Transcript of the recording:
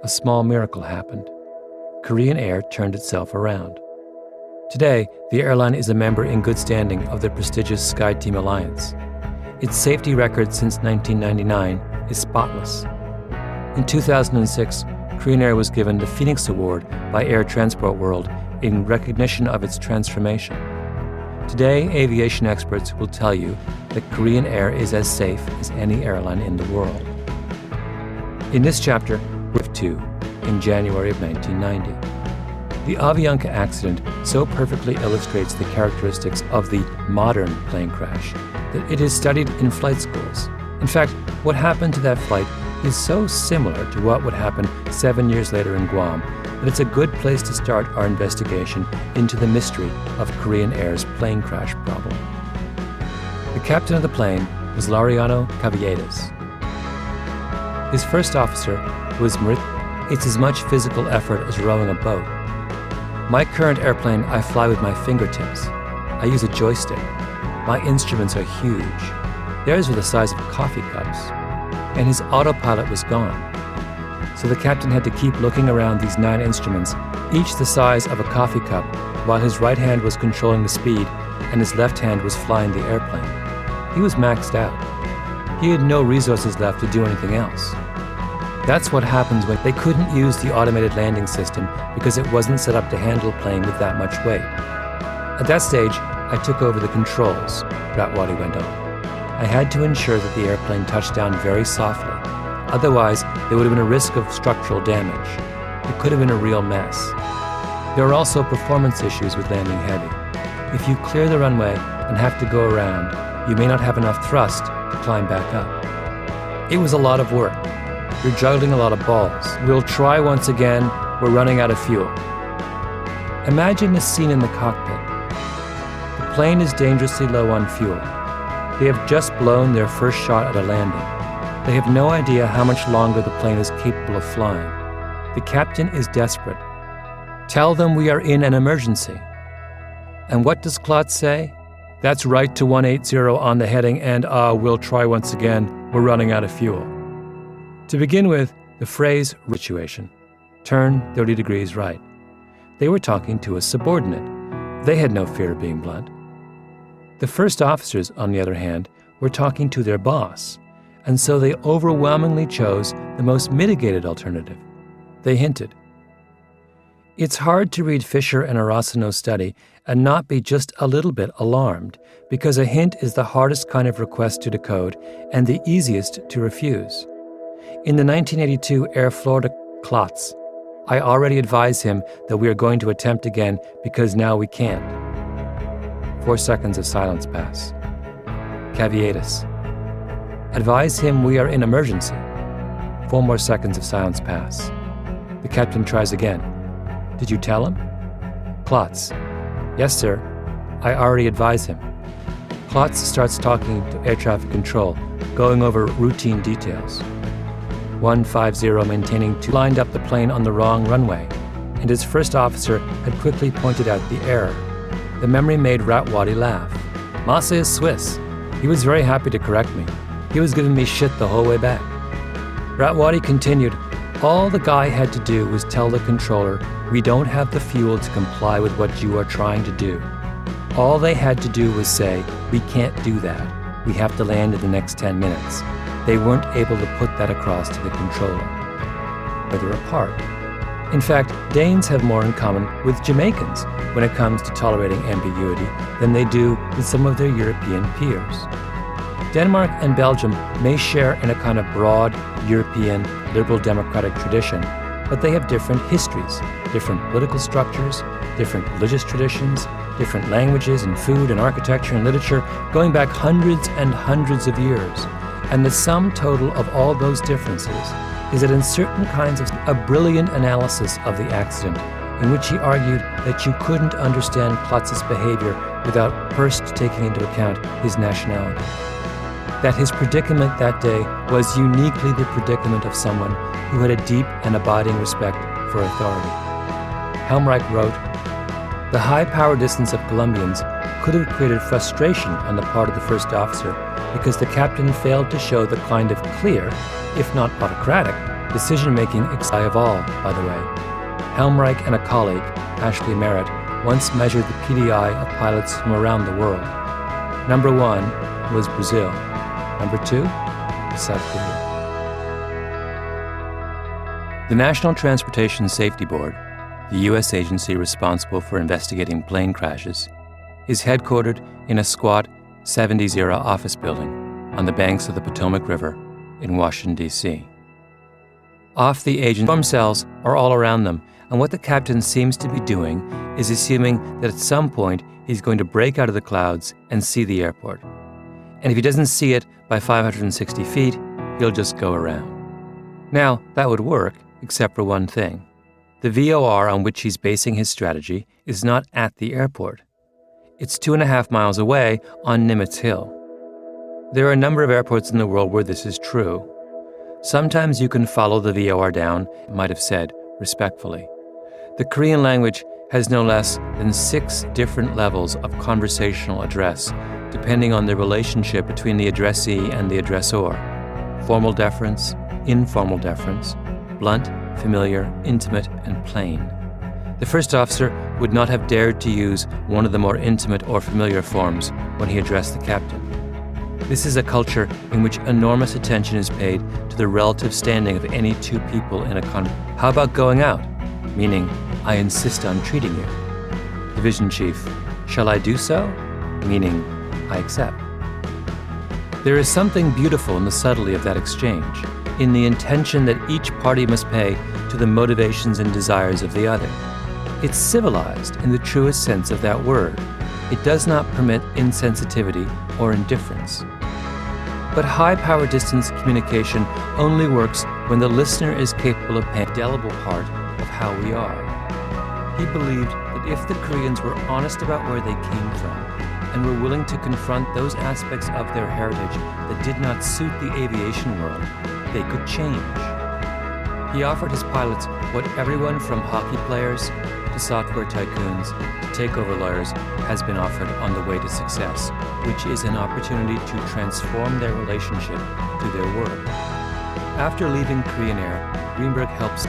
small miracle happened. Korean Air turned itself around. Today, the airline is a member in good standing of the prestigious SkyTeam Alliance. Its safety record since 1999 is spotless. In 2006, Korean Air was given the Phoenix Award by Air Transport World in recognition of its transformation. Today, aviation experts will tell you that Korean Air is as safe as any airline in the world. In this chapter, with 2, in January of 1990. The Avianca accident so perfectly illustrates the characteristics of the modern plane crash that it is studied in flight schools. In fact, what happened to that flight is so similar to what would happen 7 years later in Guam that it's a good place to start our investigation into the mystery of Korean Air's plane crash problem. The captain of the plane was Laureano Caviedes. His first officer was Mauricio. It's as much physical effort as rowing a boat. My current airplane, I fly with my fingertips. I use a joystick. My instruments are huge. Theirs were the size of coffee cups. And his autopilot was gone. So the captain had to keep looking around these 9 instruments, each the size of a coffee cup, while his right hand was controlling the speed and his left hand was flying the airplane. He was maxed out. He had no resources left to do anything else. That's what happens when they couldn't use the automated landing system because it wasn't set up to handle a plane with that much weight. At that stage, I took over the controls, Ratwadi went on. I had to ensure that the airplane touched down very softly. Otherwise, there would have been a risk of structural damage. It could have been a real mess. There are also performance issues with landing heavy. If you clear the runway and have to go around, you may not have enough thrust to climb back up. It was a lot of work. You're juggling a lot of balls. We'll try once again. We're running out of fuel. Imagine the scene in the cockpit. The plane is dangerously low on fuel. They have just blown their first shot at a landing. They have no idea how much longer the plane is capable of flying. The captain is desperate. Tell them we are in an emergency. And what does Klotz say? That's right to 180 on the heading and we'll try once again. We're running out of fuel. To begin with, the phrase situation, turn 30 degrees right. They were talking to a subordinate. They had no fear of being blunt. The first officers, on the other hand, were talking to their boss, and so they overwhelmingly chose the most mitigated alternative. They hinted. It's hard to read Fisher and Arosino's study and not be just a little bit alarmed, because a hint is the hardest kind of request to decode and the easiest to refuse. In the 1982 Air Florida Klotz, I already advised him that we are going to attempt again because now we can't. 4 seconds of silence pass. Caviedes. Advise him we are in emergency. 4 more seconds of silence pass. The captain tries again. Did you tell him? Klotz. Yes, sir. I already advised him. Klotz starts talking to air traffic control, going over routine details. 150 maintaining 2 lined up the plane on the wrong runway, and his first officer had quickly pointed out the error. The memory made Ratwadi laugh. Masa is Swiss. He was very happy to correct me. He was giving me shit the whole way back. Ratwadi continued, all the guy had to do was tell the controller, we don't have the fuel to comply with what you are trying to do. All they had to do was say, we can't do that. We have to land in the next 10 minutes. They weren't able to put that across to the controller. Further apart. In fact, Danes have more in common with Jamaicans when it comes to tolerating ambiguity than they do with some of their European peers. Denmark and Belgium may share in a kind of broad European liberal democratic tradition, but they have different histories, different political structures, different religious traditions, different languages and food and architecture and literature going back hundreds and hundreds of years. And the sum total of all those differences is that in certain kinds of a brilliant analysis of the accident, in which he argued that you couldn't understand Klotz's behavior without first taking into account his nationality. That his predicament that day was uniquely the predicament of someone who had a deep and abiding respect for authority. Helmreich wrote, the high power distance of Colombians could have created frustration on the part of the first officer because the captain failed to show the kind of clear, if not autocratic, Decision-making high of all, by the way. Helmreich and a colleague, Ashley Merritt, once measured the PDI of pilots from around the world. Number 1 was Brazil. Number 2, South Korea. The National Transportation Safety Board, the U.S. agency responsible for investigating plane crashes, is headquartered in a squat 70s-era office building on the banks of the Potomac River in Washington, D.C. Off the agency, storm cells are all around them, and what the captain seems to be doing is assuming that at some point he's going to break out of the clouds and see the airport. And if he doesn't see it by 560 feet, he'll just go around. Now, that would work, except for one thing. The VOR on which he's basing his strategy is not at the airport. It's 2.5 miles away on Nimitz Hill. There are a number of airports in the world where this is true. Sometimes you can follow the VOR down, it might have said, respectfully. The Korean language has no less than 6 different levels of conversational address, depending on the relationship between the addressee and the addressor. Formal deference, informal deference, blunt, familiar, intimate, and plain. The first officer would not have dared to use one of the more intimate or familiar forms when he addressed the captain. This is a culture in which enormous attention is paid to the relative standing of any two people in a conversation. How about going out? Meaning, I insist on treating you. Division Chief, shall I do so? Meaning, I accept. There is something beautiful in the subtlety of that exchange, in the intention that each party must pay to the motivations and desires of the other. It's civilized in the truest sense of that word. It does not permit insensitivity or indifference. But high-power distance communication only works when the listener is capable of paying an indelible part of how we are. He believed that if the Koreans were honest about where they came from and were willing to confront those aspects of their heritage that did not suit the aviation world, they could change. He offered his pilots what everyone from hockey players to software tycoons to takeover lawyers has been offered on the way to success, which is an opportunity to transform their relationship to their work. After leaving Korean Air, Greenberg helps